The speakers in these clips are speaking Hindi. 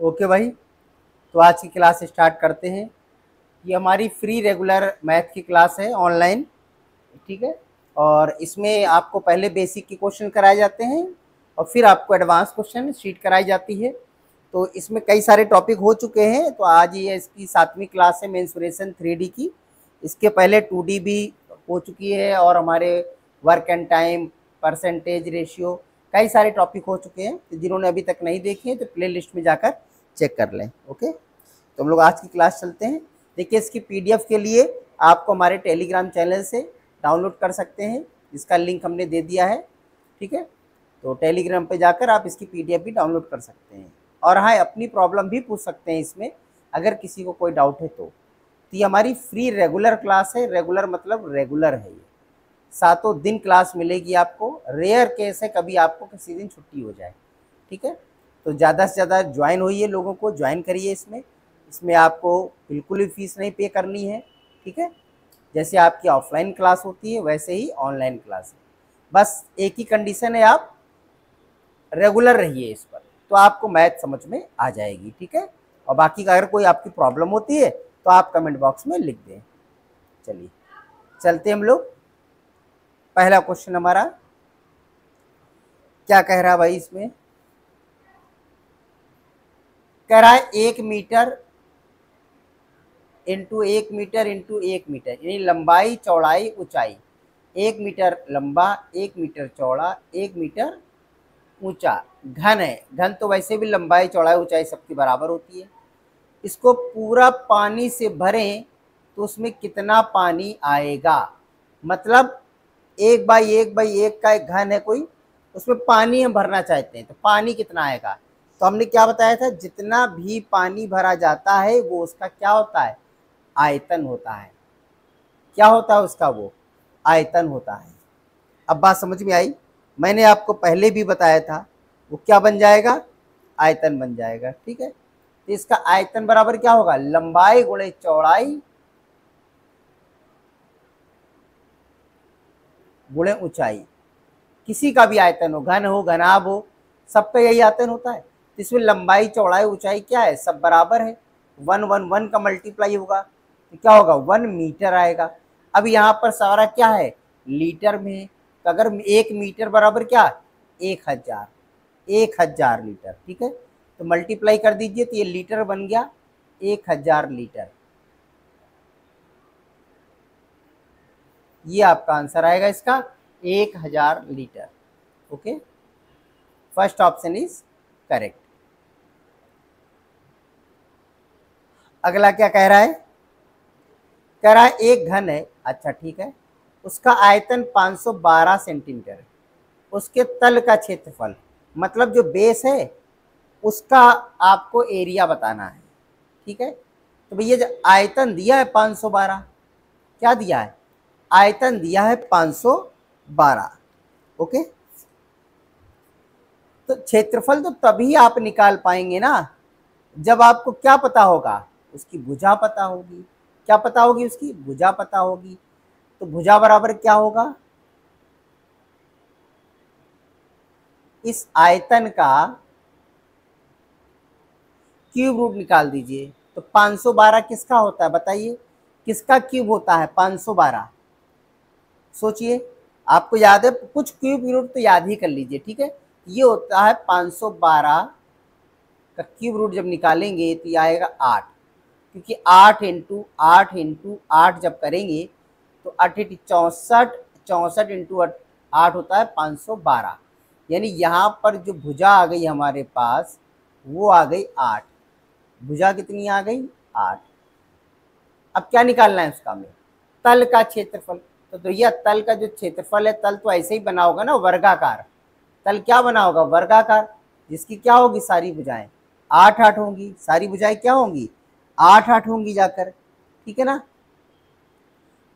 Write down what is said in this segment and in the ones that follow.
ओके भाई, तो आज की क्लास स्टार्ट करते हैं। ये हमारी फ्री रेगुलर मैथ की क्लास है ऑनलाइन, ठीक है। और इसमें आपको पहले बेसिक के क्वेश्चन कराए जाते हैं और फिर आपको एडवांस क्वेश्चन शीट कराई जाती है। तो इसमें कई सारे टॉपिक हो चुके हैं, तो आज ये इसकी 7वीं क्लास है मेंसुरेशन 3D की। इसके पहले 2D भी हो चुकी है और हमारे work and time, percentage ratio, कई सारे टॉपिक हो चुके हैं। तो जिन्होंने अभी तक नहीं देखे हैं तो प्ले लिस्ट में जाकर चेक कर लें। ओके, तो हम लोग आज की क्लास चलते हैं। देखिए, इसकी PDF के लिए आपको हमारे टेलीग्राम चैनल से डाउनलोड कर सकते हैं, इसका लिंक हमने दे दिया है, ठीक है। तो टेलीग्राम पे जाकर आप इसकी PDF भी डाउनलोड कर सकते हैं। और हाँ, अपनी प्रॉब्लम भी पूछ सकते हैं इसमें, अगर किसी को कोई डाउट है तो। ये हमारी फ्री रेगुलर क्लास है। रेगुलर मतलब रेगुलर है, ये 7 दिन क्लास मिलेगी आपको। रेयर केस है कभी आपको किसी दिन छुट्टी हो जाए, ठीक है। तो ज़्यादा से ज़्यादा ज्वाइन होइए, लोगों को ज्वाइन करिए इसमें आपको बिल्कुल भी फीस नहीं पे करनी है, ठीक है। जैसे आपकी ऑफलाइन क्लास होती है वैसे ही ऑनलाइन क्लास है। बस एक ही कंडीशन है, आप रेगुलर रहिए इस पर, तो आपको मैथ समझ में आ जाएगी, ठीक है। और बाकी का अगर कोई आपकी प्रॉब्लम होती है तो आप कमेंट बॉक्स में लिख दें। चलिए चलते हम लोग। पहला क्वेश्चन हमारा क्या कह रहा है भाई, इसमें कह रहा है 1 metre into 1 metre into 1 metre, यानी लंबाई चौड़ाई ऊंचाई। 1 मीटर लंबा, 1 मीटर चौड़ा, 1 मीटर ऊंचा। घन है, घन तो वैसे भी लंबाई चौड़ाई ऊंचाई सबकी बराबर होती है। इसको पूरा पानी से भरें तो उसमें कितना पानी आएगा। मतलब 1 बाई 1 का एक घन है कोई, उसमें पानी हम भरना चाहते हैं, तो पानी कितना आएगा। तो हमने क्या बताया था, जितना भी पानी भरा जाता है वो उसका क्या होता है, आयतन होता है। क्या होता है उसका, वो आयतन होता है। अब बात समझ में आई। मैंने आपको पहले भी बताया था, वो क्या बन जाएगा, आयतन बन जाएगा, ठीक है। तो इसका आयतन बराबर क्या होगा, लंबाई गुणे चौड़ाई गुणे ऊंचाई। किसी का भी आयतन हो, घन हो घनाभ हो, सबका यही आयतन होता है। तो इसमें लंबाई चौड़ाई ऊंचाई क्या है, सब बराबर है। 1 का मल्टीप्लाई होगा तो क्या होगा, 1 मीटर आएगा। अब यहाँ पर सारा क्या है, लीटर में है। तो अगर 1 मीटर बराबर क्या, 1000 लीटर, ठीक है। तो मल्टीप्लाई कर दीजिए तो ये लीटर बन गया, 1000 लीटर। ये आपका आंसर आएगा इसका, 1000 litre. Okay, first option is correct. अगला क्या कह रहा है, कह रहा है एक घन है, अच्छा ठीक है, उसका आयतन 512 सेंटीमीटर है। उसके तल का क्षेत्रफल, मतलब जो बेस है उसका आपको एरिया बताना है, ठीक है। तो भैया जो आयतन दिया है 512, क्या दिया है, आयतन दिया है 512। ओके, तो क्षेत्रफल तो तभी आप निकाल पाएंगे ना जब आपको क्या पता होगा, उसकी भुजा पता होगी। क्या पता होगी, उसकी भुजा पता होगी। तो भुजा बराबर क्या होगा, इस आयतन का क्यूब रूट निकाल दीजिए। तो 512 किसका होता है बताइए, किसका क्यूब होता है 512, सोचिए। आपको याद है, कुछ क्यूब रूट तो याद ही कर लीजिए, ठीक है। ये होता है 512 का क्यूब रूट, जब निकालेंगे तो ये आएगा 8, क्योंकि 8 जब करेंगे तो 8 64, 64 इंटू 8 होता है 512। यानी यहाँ पर जो भुजा आ गई हमारे पास वो आ गई 8। भुजा कितनी आ गई, 8। अब क्या निकालना है उसका हमें, तल का क्षेत्रफल। तो यह तल का जो क्षेत्रफल है, तल तो ऐसे ही बना होगा ना, वर्गाकार। तल क्या बना होगा, वर्गाकार, जिसकी क्या होगी, सारी भुजाएं 8 होंगी। सारी भुजाएं क्या होंगी, 8 होंगी जाकर, ठीक है ना। तो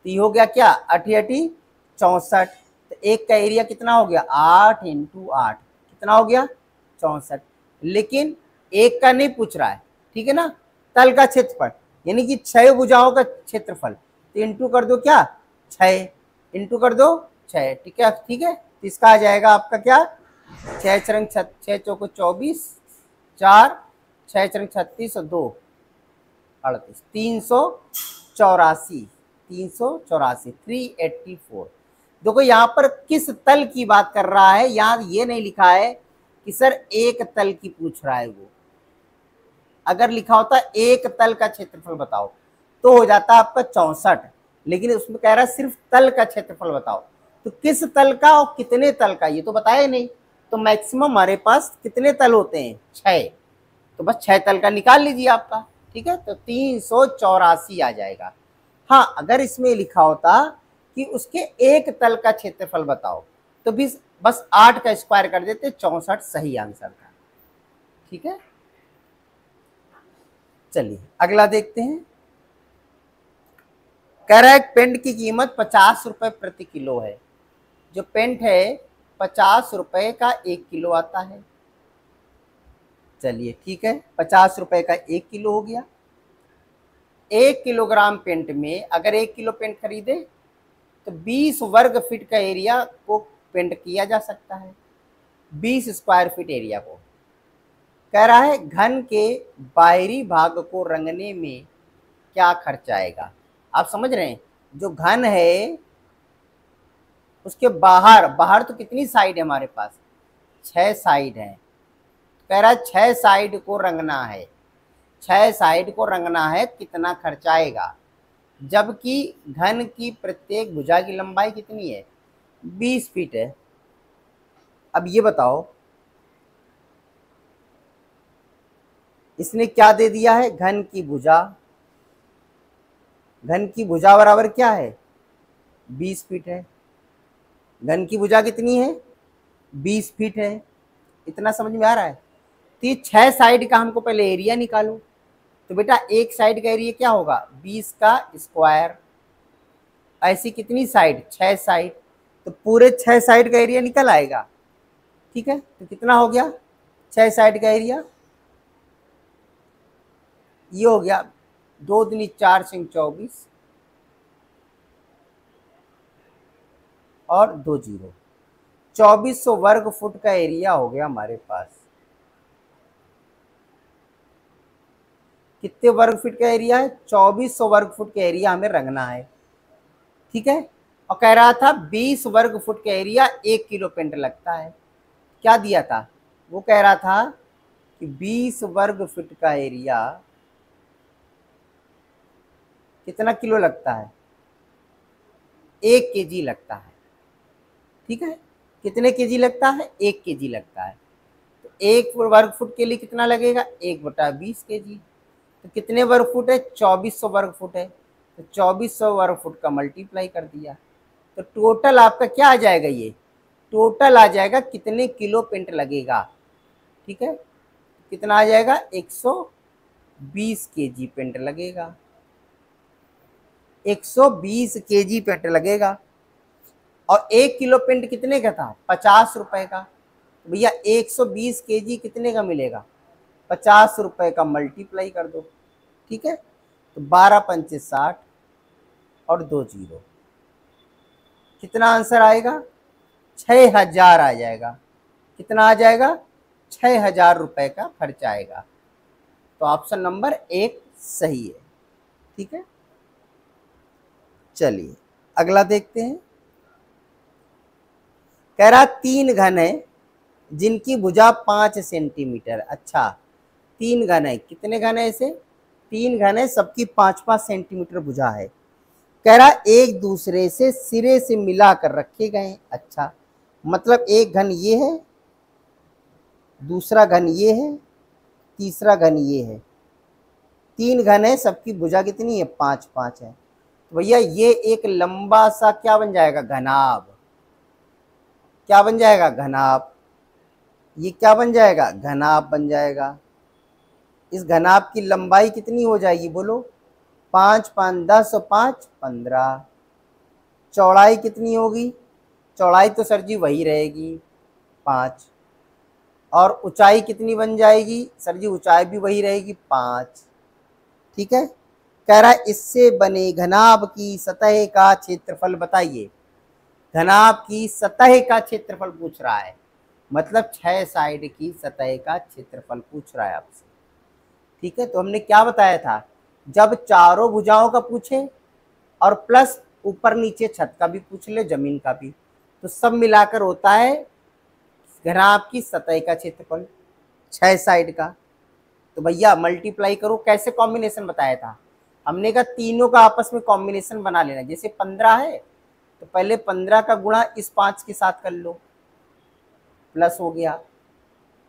ये हो गया क्या, 8 64। तो एक का एरिया कितना हो गया, 8 इंटू 8 कितना हो गया, 64। लेकिन एक का नहीं पूछ रहा है, ठीक है ना, तल का क्षेत्रफल, यानी कि 6 भुजाओं का क्षेत्रफल। तो इंटू कर दो क्या, 6 इंटू कर दो 6, ठीक है, ठीक है। तो इसका आ जाएगा आपका क्या, 6 चौको 24, 4 6 चरंग 36 और 2 38, 384, 384। देखो यहाँ पर किस तल की बात कर रहा है, यहाँ ये नहीं लिखा है कि सर एक तल की पूछ रहा है वो। अगर लिखा होता एक तल का क्षेत्रफल बताओ तो हो जाता आपका 64, लेकिन उसमें कह रहा है सिर्फ तल का क्षेत्रफल बताओ। तो किस तल का और कितने तल का ये तो बताया नहीं। तो मैक्सिमम हमारे पास कितने तल होते हैं, 6, तो बस 6 तल का निकाल लीजिए आपका, ठीक है। तो 384 आ जाएगा। हाँ, अगर इसमें लिखा होता कि उसके एक तल का क्षेत्रफल बताओ तो भी बस 8 का स्क्वायर कर देते, 64 सही आंसर था, ठीक है। चलिए अगला देखते हैं। कह रहा है पेंट की कीमत 50 रुपए प्रति किलो है। जो पेंट है 50 रुपए का 1 किलो आता है। चलिए ठीक है, 50 रुपए का 1 किलो हो गया। 1 किलोग्राम पेंट में अगर 1 किलो पेंट खरीदे तो 20 वर्ग फीट का एरिया को पेंट किया जा सकता है, 20 स्क्वायर फीट एरिया को। कह रहा है घन के बाहरी भाग को रंगने में क्या खर्च आएगा। आप समझ रहे हैं, जो घन है उसके बाहर, बाहर तो कितनी साइड है हमारे पास, 6 साइड है। कह रहा है 6 साइड को रंगना है, 6 साइड को रंगना है, कितना खर्च आएगा। जबकि घन की प्रत्येक भुजा की लंबाई कितनी है, 20 फीट है। अब ये बताओ इसने क्या दे दिया है, घन की भुजा, घन की भुजा बराबर क्या है, 20 फीट है। घन की भुजा कितनी है, 20 फीट है। इतना समझ में आ रहा है। तो ये 6 साइड का हमको पहले एरिया निकालो। तो बेटा एक साइड का एरिया क्या होगा, 20 का स्क्वायर। ऐसी कितनी साइड, 6 साइड, तो पूरे 6 साइड का एरिया निकल आएगा, ठीक है। तो कितना हो गया 6 साइड का एरिया, ये हो गया 2 दूनी 4 सिंह 24 और 2 जीरो, 2400 वर्ग फुट का एरिया हो गया हमारे पास। कितने वर्ग फीट का एरिया है, 2400 वर्ग फुट का एरिया हमें रंगना है, ठीक है। और कह रहा था 20 वर्ग फुट का एरिया 1 किलो पेंट लगता है। क्या दिया था, वो कह रहा था कि 20 वर्ग फुट का एरिया कितना किलो लगता है, 1 केजी लगता है, ठीक है। कितने केजी लगता है, 1 केजी लगता है। तो 1 वर्ग फुट के लिए कितना लगेगा, 1/20 केजी। तो कितने वर्ग फुट है, 2400 वर्ग फुट है। तो 2400 वर्ग फुट का मल्टीप्लाई कर दिया। तो टोटल आपका क्या आ जाएगा, ये टोटल आ जाएगा कितने किलो पेंट लगेगा, ठीक है। कितना आ जाएगा, 120 केजी पेंट लगेगा, 120 केजी पेंट लगेगा। और 1 किलो पेंट कितने का था, 50 रुपए का। तो भैया 120 केजी कितने का मिलेगा, 50 रुपए का मल्टीप्लाई कर दो, ठीक है। तो 12 पंचे 60 और 2 जीरो, कितना आंसर आएगा, 6000 आ जाएगा। कितना आ जाएगा, 6000 रुपए का खर्च आएगा। तो ऑप्शन नंबर 1 सही है, ठीक है। चलिए अगला देखते हैं। कह रहा 3 घन है जिनकी भुजा 5 सेंटीमीटर। अच्छा 3 घन है, कितने घन है ऐसे, 3 घन है, सबकी 5-5 सेंटीमीटर भुजा है। कह रहा एक दूसरे से सिरे से मिलाकर रखे गए। अच्छा मतलब एक घन ये है, दूसरा घन ये है, तीसरा घन ये है। 3 घन है, सबकी भुजा कितनी है, 5-5 है। तो भैया ये एक लंबा सा क्या बन जाएगा, घनाभ। क्या बन जाएगा, घनाभ। ये क्या बन जाएगा, घनाभ बन जाएगा। इस घनाभ की लंबाई कितनी हो जाएगी, बोलो, 5 5 10 और 5 15। चौड़ाई कितनी होगी, चौड़ाई तो सर जी वही रहेगी 5। और ऊंचाई कितनी बन जाएगी, सर जी ऊंचाई भी वही रहेगी 5, ठीक है। कह रहा है इससे बने घनाभ की सतह का क्षेत्रफल बताइए। घनाभ की सतह का क्षेत्रफल पूछ रहा है, मतलब 6 साइड की सतह का क्षेत्रफल पूछ रहा है आपसे। ठीक है, तो हमने क्या बताया था, जब चारों भुजाओं का पूछे और प्लस ऊपर नीचे छत का भी पूछ ले, जमीन का भी, तो सब मिलाकर होता है घनाभ की सतह का क्षेत्रफल 6 साइड का। तो भैया मल्टीप्लाई करो, कैसे कॉम्बिनेशन बताया था हमने, कहा तीनों का आपस में कॉम्बिनेशन बना लेना। जैसे 15 है तो पहले 15 का गुणा इस 5 के साथ कर लो, प्लस हो गया।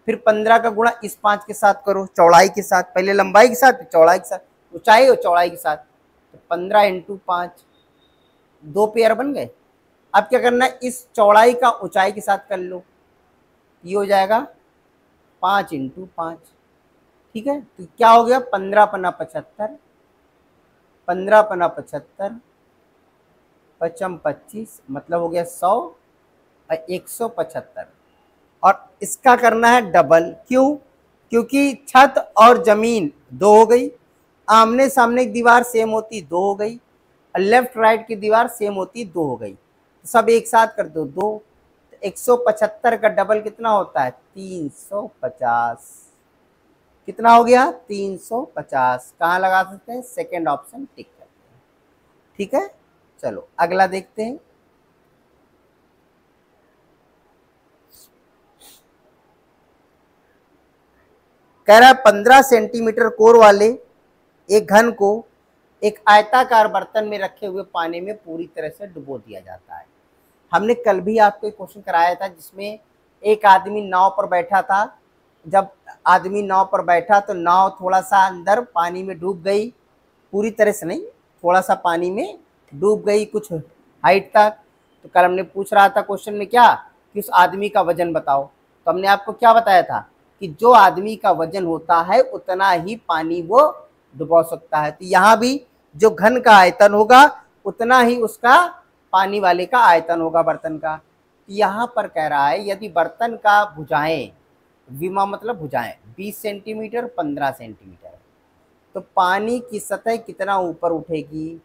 फिर 15 का गुणा इस 5 के साथ करो, चौड़ाई के साथ, पहले लंबाई के साथ फिर चौड़ाई के साथ, ऊंचाई और चौड़ाई के साथ, तो 15 इंटू 5, 2 पेयर बन गए। अब क्या करना है, इस चौड़ाई का ऊंचाई के साथ कर लो, ये हो जाएगा 5 इंटू 5। ठीक है, तो क्या हो गया, 15 पन्ना 75, 15 पन्ना 75, 55 25, मतलब हो गया 100 और 175। और इसका करना है डबल, क्यों, क्योंकि छत और जमीन 2 हो गई, आमने सामने की दीवार सेम होती 2 हो गई, और लेफ्ट राइट की दीवार सेम होती 2 हो गई, तो सब एक साथ कर दो 2। 175 का डबल कितना होता है, 350। कितना हो गया, 350। कहाँ लगा सकते हैं, सेकेंड ऑप्शन टिक करते हैं। ठीक है, चलो अगला देखते हैं। कह रहा है 15 सेंटीमीटर कोर वाले एक घन को एक आयताकार बर्तन में रखे हुए पानी में पूरी तरह से डुबो दिया जाता है। हमने कल भी आपको एक क्वेश्चन कराया था जिसमें एक आदमी नाव पर बैठा था। जब आदमी नाव पर बैठा तो नाव थोड़ा सा अंदर पानी में डूब गई, पूरी तरह से नहीं, थोड़ा सा पानी में डूब गई कुछ हाइट तक। तो कल हमने पूछ रहा था क्वेश्चन में क्या, कि उस आदमी का वजन बताओ। तो हमने आपको क्या बताया था कि जो आदमी का वजन होता है उतना ही पानी वो डुबो सकता है। तो यहाँ भी जो घन का आयतन होगा उतना ही उसका पानी वाले का आयतन होगा बर्तन का। यहाँ पर कह रहा है यदि बर्तन का भुजाएं, विमा मतलब भुजाएं 20 सेंटीमीटर 15 सेंटीमीटर, तो पानी की सतह कितना ऊपर उठेगी,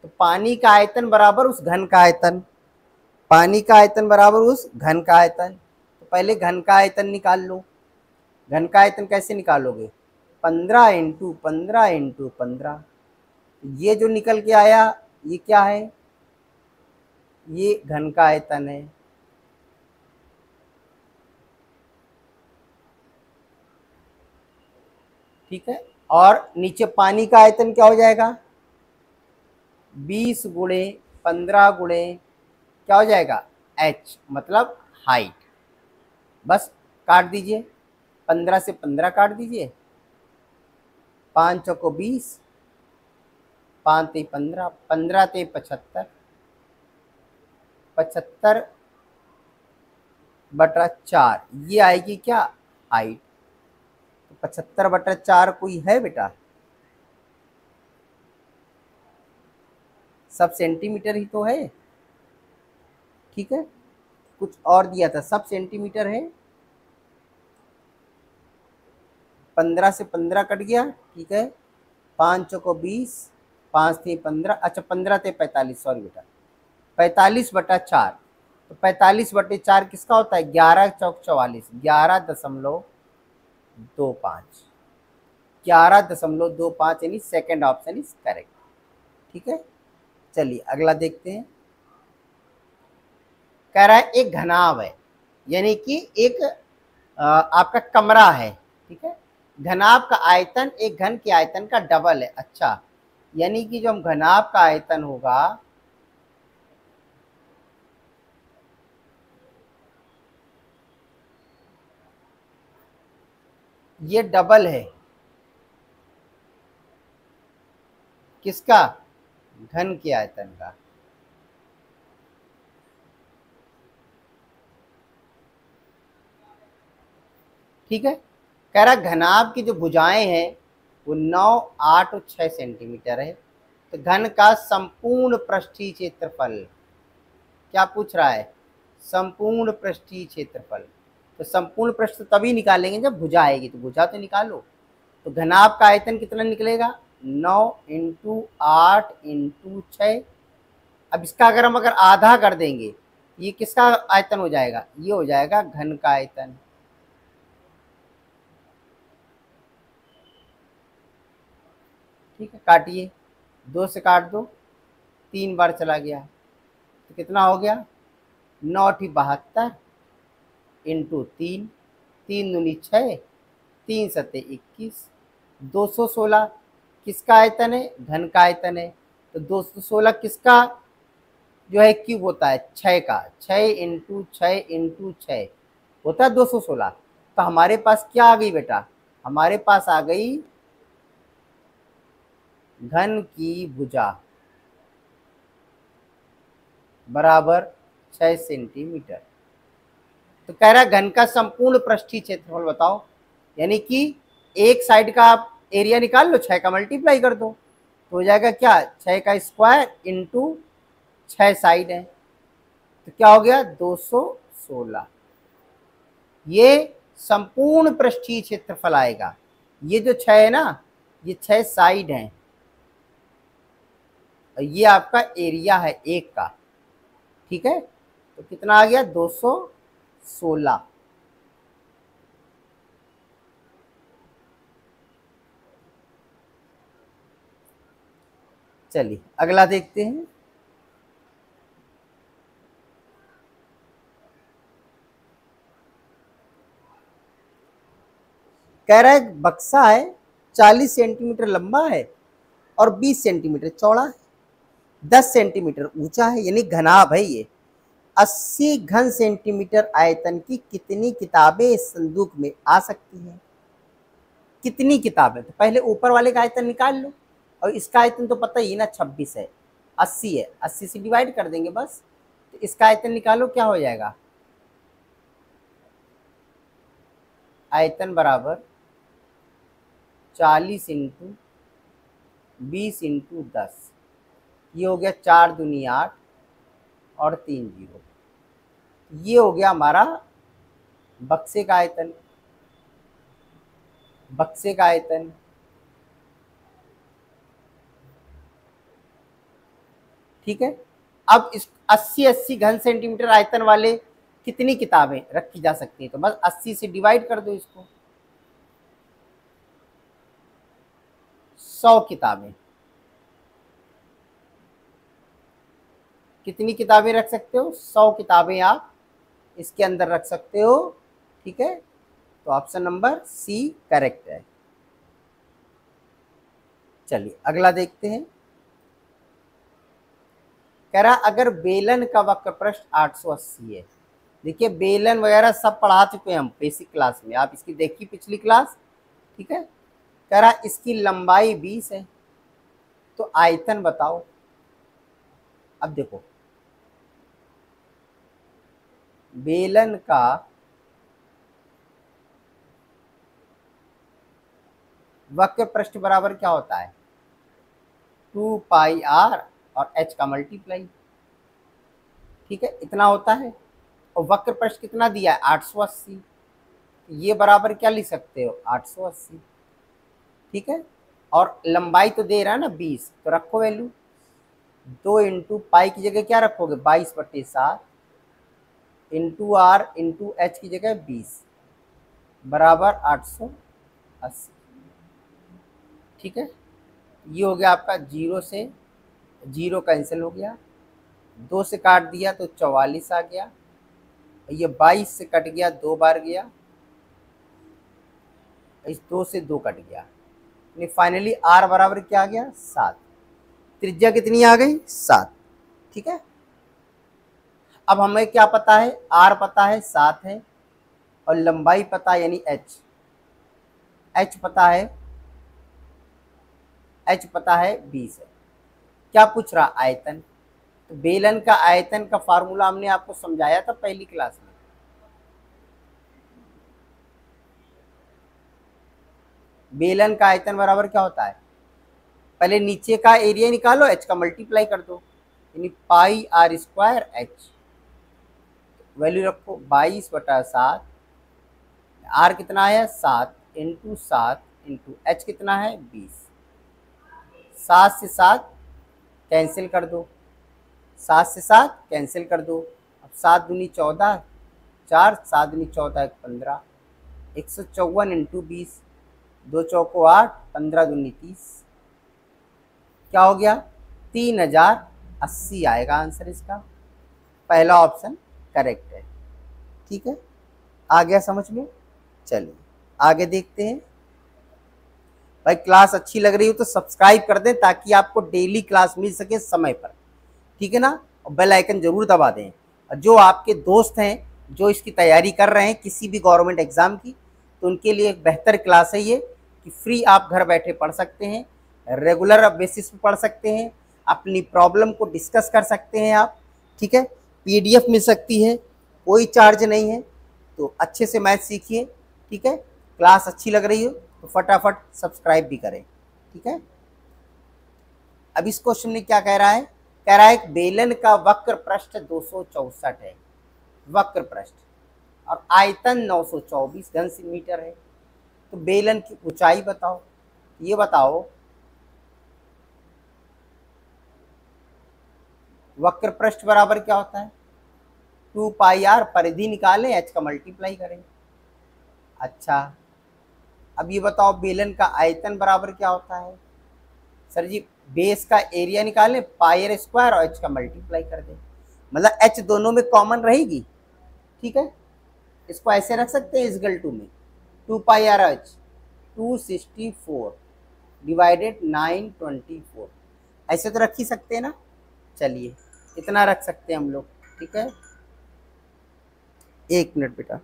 तो पानी का आयतन बराबर उस घन का आयतन, पानी का आयतन बराबर उस घन का आयतन। तो पहले घन का आयतन निकाल लो। घन का आयतन कैसे निकालोगे, 15 इंटू 15 इंटू 15। ये जो निकल के आया ये क्या है, ये घन का आयतन है। ठीक है, और नीचे पानी का आयतन क्या हो जाएगा, 20 गुणे 15 गुणे क्या हो जाएगा, h मतलब हाइट। बस काट दीजिए, 15 से 15 काट दीजिए, 5 चौको 20, 5 ते 15, 15 ते 75, 75 बटा 4, ये आएगी क्या हाइट। तो 75 बटा 4 कोई है बेटा, सब सेंटीमीटर ही तो है। ठीक है, कुछ और दिया था, सब सेंटीमीटर है। 15 से 15 कट गया, ठीक है, 5 चौको 20, 5 थे 15, अच्छा 15 थे 45, सॉरी बेटा 45 बटा 4। तो 45 बटे 4 किसका होता है, 11 चौक 44, 11.25, 11.25 यानी सेकेंड ऑप्शन इज करेक्ट। ठीक है, चलिए अगला देखते हैं। कह रहा है एक घनाभ है, यानी कि एक आपका कमरा है। ठीक है, घनाभ का आयतन एक घन के आयतन का डबल है। अच्छा, यानी कि जो हम घनाभ का आयतन होगा ये डबल है किसका, घन के आयतन का। ठीक है, कह रहा घनाभ की जो भुजाएं हैं वो 9, 8 और 6 सेंटीमीटर है। तो घन का संपूर्ण पृष्ठीय क्षेत्रफल क्या पूछ रहा है, संपूर्ण पृष्ठीय क्षेत्रफल। तो संपूर्ण पृष्ठ तभी निकालेंगे जब भुजा आएगी, तो भुजा तो निकालो। तो घनाभ का आयतन कितना निकलेगा, 9 इंटू 8 इंटू 6। अब इसका अगर हम आधा कर देंगे, ये किसका आयतन हो जाएगा, ये हो जाएगा घन का आयतन। ठीक है, काटिए, 2 से काट दो, 3 बार चला गया तो कितना हो गया, 9×72 इंटू 3, 3×2 = 6, 3×7 = 21, 216 किसका आयतन है, घन का आयतन है। तो 216 किसका जो है क्यूब होता है, 6 का, 6×6 होता है 216। तो हमारे पास क्या आ गई बेटा, हमारे पास आ गई घन की भुजा बराबर 6 सेंटीमीटर। तो कह रहा है घन का संपूर्ण पृष्ठीय क्षेत्रफल बताओ, यानी कि एक साइड का आप एरिया निकाल लो, 6 का मल्टीप्लाई कर दो तो हो जाएगा क्या, 6 का स्क्वायर इंटू 6 साइड है, तो क्या हो गया 216। ये संपूर्ण पृष्ठीय क्षेत्रफल आएगा। ये जो 6 है ना, ये 6 साइड हैं और ये आपका एरिया है एक का, ठीक है। तो कितना आ गया 216। चलिए अगला देखते हैं। कह रहा है बक्सा है 40 सेंटीमीटर लंबा है और 20 सेंटीमीटर चौड़ा है, 10 सेंटीमीटर ऊंचा है, यानी घनाभ है ये। 80 घन सेंटीमीटर आयतन की कितनी किताबें इस संदूक में आ सकती हैं। कितनी किताबें, तो पहले ऊपर वाले का आयतन निकाल लो, और इसका आयतन तो पता ही ना 26 है, 80 है, 80 से डिवाइड कर देंगे बस। तो इसका आयतन निकालो, क्या हो जाएगा, आयतन बराबर 40 इंटू 20 इंटू 10, ये हो गया 4 दूनी 8 और 3 जीरो, ये हो गया हमारा बक्से का आयतन। बक्से का आयतन ठीक है। अब इस 80 घन सेंटीमीटर आयतन वाले कितनी किताबें रखी जा सकती हैं, तो बस 80 से डिवाइड कर दो इसको, 100 किताबें। कितनी किताबें रख सकते हो, 100 किताबें आप इसके अंदर रख सकते हो, ठीक है। तो ऑप्शन नंबर सी करेक्ट है। चलिए अगला देखते हैं। कह रहा अगर बेलन का वक्र पृष्ठ 880 है, देखिए बेलन वगैरह सब पढ़ा चुके हैं हम बेसिक क्लास में, आप इसकी देखिए पिछली क्लास, ठीक है। कह रहा इसकी लंबाई 20 है, तो आयतन बताओ। अब देखो बेलन का वक्र पृष्ठ बराबर क्या होता है, 2πr और h का मल्टीप्लाई, ठीक है, इतना होता है। और वक्र पृष्ठ कितना दिया है 880, ये बराबर क्या लिख सकते हो 880, ठीक है। और लंबाई तो दे रहा है ना 20, तो रखो वैल्यू, 2 इंटू पाई की जगह क्या रखोगे 22/7 इंटू आर इंटू एच की जगह 20 बराबर 880, ठीक है। ये हो गया आपका, 0 से 0 कैंसिल हो गया, 2 से काट दिया तो 44 आ गया, ये 22 से कट गया 2 बार गया, इस 2 से 2 कट गया, फाइनली आर बराबर क्या आ गया 7, त्रिज्या कितनी आ गई 7, ठीक है। अब हमें क्या पता है, आर पता है 7 है, और लंबाई पता है यानी एच पता है, एच पता है 20 है। क्या पूछ रहा आयतन, तो बेलन का आयतन का फार्मूला हमने आपको समझाया था पहली क्लास में। बेलन का आयतन बराबर क्या होता है, पहले नीचे का एरिया निकालो, एच का मल्टीप्लाई कर दो, यानी πr² एच, वैल्यू रखो 22/7, आर कितना है 7 इंटू 7 इंटू एच कितना है 20, 7 से 7 कैंसिल कर दो, 7 से 7 कैंसिल कर दो, अब 7 दूनी 14, 4 7 दूनी 14 15, 154 इंटू 20, 2 चौको 8, 15 दूनी 30, क्या हो गया, 3080 आएगा आंसर इसका। पहला ऑप्शन करेक्ट है। ठीक है, आ गया समझ में। चलिए आगे देखते हैं। भाई क्लास अच्छी लग रही हो तो सब्सक्राइब कर दें ताकि आपको डेली क्लास मिल सके समय पर, ठीक है ना। और बेल आइकन जरूर दबा दें। और जो आपके दोस्त हैं जो इसकी तैयारी कर रहे हैं किसी भी गवर्नमेंट एग्जाम की, तो उनके लिए एक बेहतर क्लास है ये कि फ्री आप घर बैठे पढ़ सकते हैं, रेगुलर बेसिस पे पढ़ सकते हैं, अपनी प्रॉब्लम को डिस्कस कर सकते हैं आप। ठीक है, पीडीएफ मिल सकती है, कोई चार्ज नहीं है। तो अच्छे से मैथ सीखिए। ठीक है, क्लास अच्छी लग रही हो तो फटाफट सब्सक्राइब भी करें। ठीक है, अब इस क्वेश्चन में क्या कह रहा है, कह रहा है बेलन का वक्र पृष्ठ 264 है, वक्र पृष्ठ, और आयतन 924 घन सेंटीमीटर है। तो बेलन की ऊंचाई बताओ। ये बताओ वक्र पृष्ठ बराबर क्या होता है, 2πr, परिधि निकालें, h का मल्टीप्लाई करें। अच्छा, अब ये बताओ बेलन का आयतन बराबर क्या होता है। सर जी बेस का एरिया निकालें, पाई स्क्वायर, और h का मल्टीप्लाई कर दें। मतलब h दोनों में कॉमन रहेगी। ठीक है, इसको ऐसे रख सकते हैं इजगल टू में 2πr/h 264 डिवाइडेड 924, ऐसे तो रख ही सकते हैं ना। चलिए इतना रख सकते हैं हम लोग। ठीक है, एक मिनट बेटा।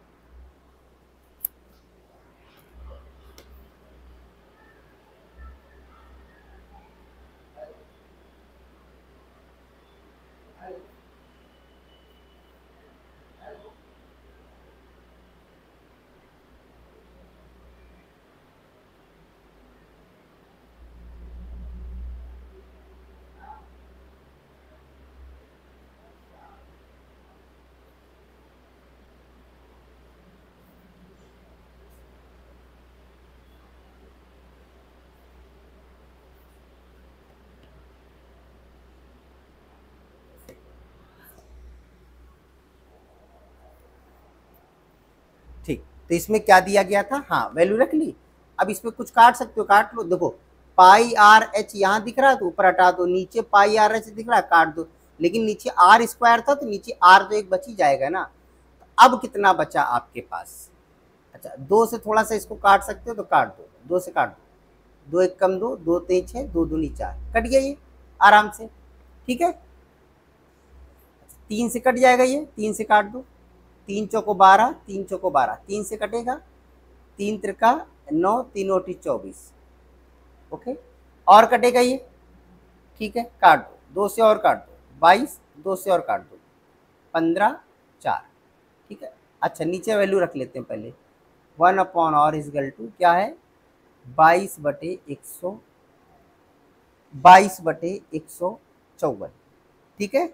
ठीक, तो इसमें क्या दिया गया था, हाँ वैल्यू रख ली। अब इसमें कुछ काट सकते हो, काट लो। देखो πr/h यहाँ दिख रहा है तो ऊपर हटा दो, नीचे πr/h दिख रहा है काट दो, लेकिन नीचे r स्क्वायर था तो नीचे r तो एक बच ही जाएगा ना। तो अब कितना बचा आपके पास, अच्छा 2 से थोड़ा सा इसको काट सकते हो तो काट दो, 2 से काट दो, 2 1 कम 2, 2 3 6, 2 2 4, कट गया ये आराम से। ठीक है, 3 से कट जाएगा ये, 3 से काट दो, 3 चौको 12, 3 चौको 12, 3 से कटेगा, 3 त्रिका 9, 3 ओटी 24। ओके, और कटेगा ये। ठीक है, काट दो, 2 से और काट दो 22, 2 से और काट दो 15, 4। ठीक है, अच्छा नीचे वैल्यू रख लेते हैं पहले, 1/r इजगल टू क्या है, 22/100, 22/154। ठीक है,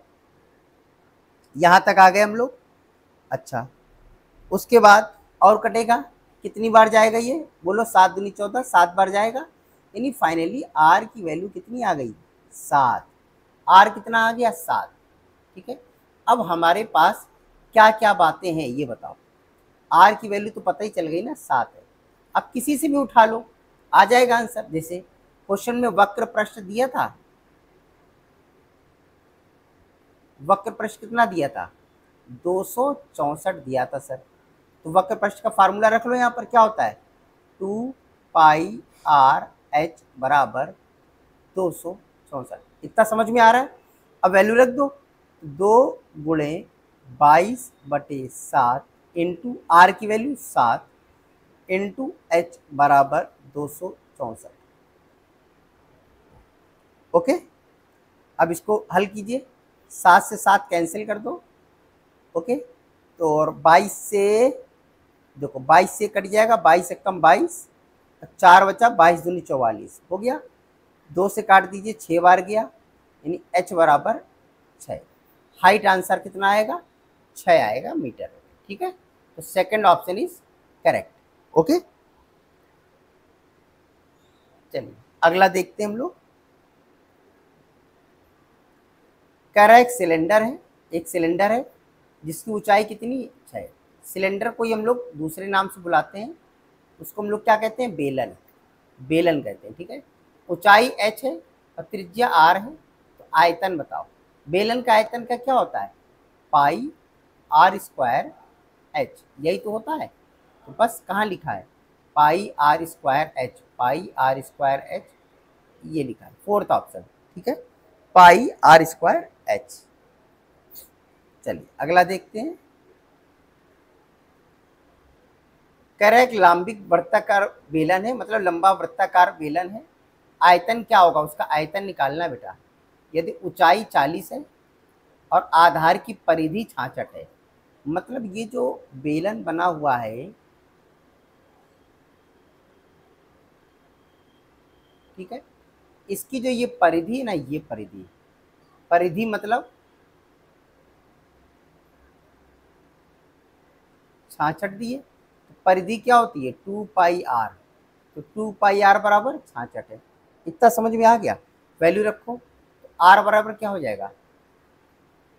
यहाँ तक आ गए हम लोग। अच्छा, उसके बाद और कटेगा, कितनी बार जाएगा ये बोलो, 7 दूनी 14, 7 बार जाएगा। यानी फाइनली आर की वैल्यू कितनी आ गई, 7। आर कितना आ गया, 7। ठीक है, अब हमारे पास क्या क्या बातें हैं ये बताओ। आर की वैल्यू तो पता ही चल गई ना, 7 है। अब किसी से भी उठा लो आ जाएगा आंसर। जैसे क्वेश्चन में वक्र पृष्ठ दिया था, वक्र पृष्ठ कितना दिया था, 264 दिया था सर। तो वक्र पृष्ठ का फार्मूला रख लो, यहाँ पर क्या होता है, 2πr/h बराबर 264। इतना समझ में आ रहा है। अब वैल्यू रख दो, 2 गुणे 22/7 इंटू आर की वैल्यू 7 इंटू h बराबर 264। ओके, अब इसको हल कीजिए, 7 से 7 कैंसिल कर दो। ओके, तो और 22 से, देखो 22 से कट जाएगा, 22 से कम 22, 4 बचा, 22 दूनी 44 हो गया। 2 से काट दीजिए, 6 बार गया, यानी h बराबर 6। हाइट आंसर कितना आएगा, 6 आएगा मीटर। ठीक है, तो second option is correct. Okay, चलिए अगला देखते हैं हम लोग। कह रहा है एक सिलेंडर है, एक सिलेंडर है जिसकी ऊंचाई कितनी, 6। सिलेंडर को हम लोग दूसरे नाम से बुलाते हैं, उसको हम लोग क्या कहते हैं, बेलन, बेलन कहते हैं। ठीक है, ऊंचाई h है, और त्रिज्या आर है, तो आयतन बताओ। बेलन का आयतन का क्या होता है? पाई आर स्क्वायर एच, यही तो होता है। तो बस कहाँ लिखा है? Pi r square h, pi r square h, ये लिखा है फोर्थ ऑप्शन, ठीक है, पाई आर स्क्वायर एच। चलिए अगला देखते हैं। कह रहा है कि लांबिक वृत्ताकार बेलन है, मतलब लंबा वृत्ताकार बेलन है। आयतन क्या होगा? उसका आयतन निकालना बेटा। यदि ऊंचाई 40 है और आधार की परिधि 66 है, मतलब ये जो बेलन बना हुआ है, ठीक है, इसकी जो ये परिधि है ना, ये परिधि, परिधि मतलब 66 दिए, तो परिधि क्या होती है? 2 पाई आर, तो 2 पाई आर बराबर 66 है। इतना समझ में आ गया? वैल्यू रखो, तो आर बराबर क्या हो जाएगा?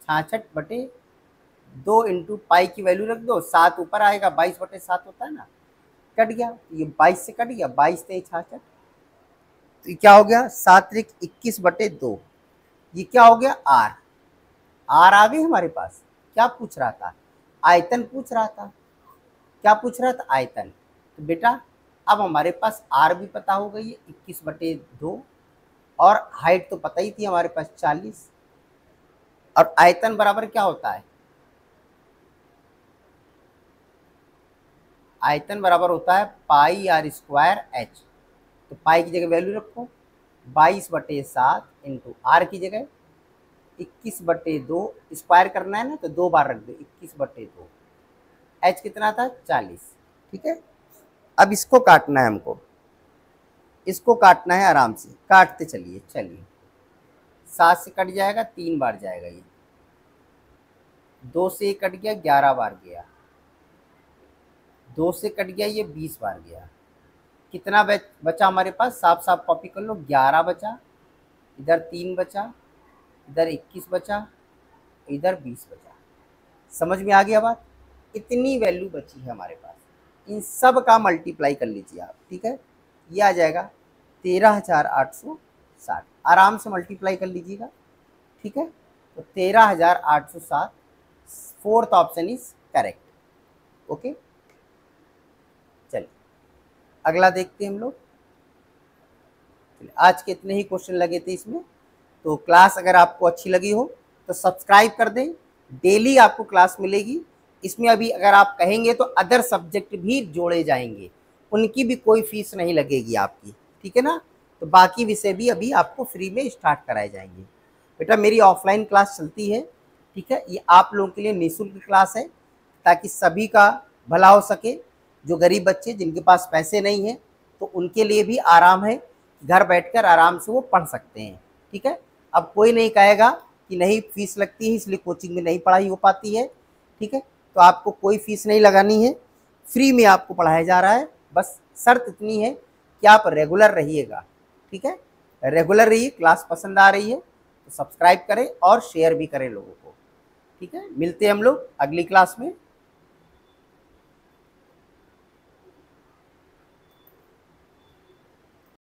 66/2 इंटू पाई की वैल्यू रख दो, 7 ऊपर आएगा, 22/7 होता है ना, कट गया, ये 22 से कट गया, 22 से 66, तो ये क्या हो गया? 7 त्रिक 21/2, ये क्या हो गया? आर। आर आ गई हमारे पास। क्या पूछ रहा था? आयतन पूछ रहा था। क्या पूछ रहा था? आयतन। तो बेटा अब हमारे पास आर भी पता हो गई है 21/2, और हाइट तो पता ही थी हमारे पास 40, और आयतन बराबर क्या होता है? आयतन बराबर होता है पाई आर स्क्वायर एच। तो पाई की जगह वैल्यू रखो, 22/7 इंटू आर की जगह 21/2, स्क्वायर करना है ना तो 2 बार रख दो, 21/2। एच कितना था? 40, ठीक है। अब इसको काटना है हमको, इसको काटना है आराम से, काटते चलिए। 7 से कट जाएगा, 3 बार जाएगा, ये 2 से कट गया, 11 बार गया, 2 से कट गया, ये 20 बार गया। कितना बचा हमारे पास? साफ साफ कॉपी कर लो, 11 बचा, इधर 3 बचा, इधर 21 बचा, इधर 20 बचा। समझ में आ गया बात? इतनी वैल्यू बची है हमारे पास, इन सब का मल्टीप्लाई कर लीजिए आप, ठीक है। ये आ जाएगा 13,860, आराम से मल्टीप्लाई कर लीजिएगा, ठीक है। तो 13,860, fourth option is correct. Okay, चलिए अगला देखते हैं हम लोग। आज के इतने ही क्वेश्चन लगे थे इसमें। तो क्लास अगर आपको अच्छी लगी हो तो सब्सक्राइब कर दें, डेली आपको क्लास मिलेगी। इसमें अभी अगर आप कहेंगे तो अदर सब्जेक्ट भी जोड़े जाएंगे, उनकी भी कोई फीस नहीं लगेगी आपकी, ठीक है ना। तो बाकी विषय भी अभी आपको फ्री में स्टार्ट कराए जाएंगे। बेटा मेरी ऑफलाइन क्लास चलती है, ठीक है, ये आप लोगों के लिए निःशुल्क क्लास है, ताकि सभी का भला हो सके। जो गरीब बच्चे जिनके पास पैसे नहीं हैं, तो उनके लिए भी आराम है, घर बैठकर आराम से वो पढ़ सकते हैं, ठीक है। अब कोई नहीं कहेगा कि नहीं फीस लगती है इसलिए कोचिंग में नहीं पढ़ाई हो पाती है, ठीक है। तो आपको कोई फीस नहीं लगानी है, फ्री में आपको पढ़ाया जा रहा है। बस शर्त इतनी है कि आप रेगुलर रहिएगा, ठीक है, रेगुलर रहिए। क्लास पसंद आ रही है तो सब्सक्राइब करें और शेयर भी करें लोगों को, ठीक है। मिलते हैं हम लोग अगली क्लास में।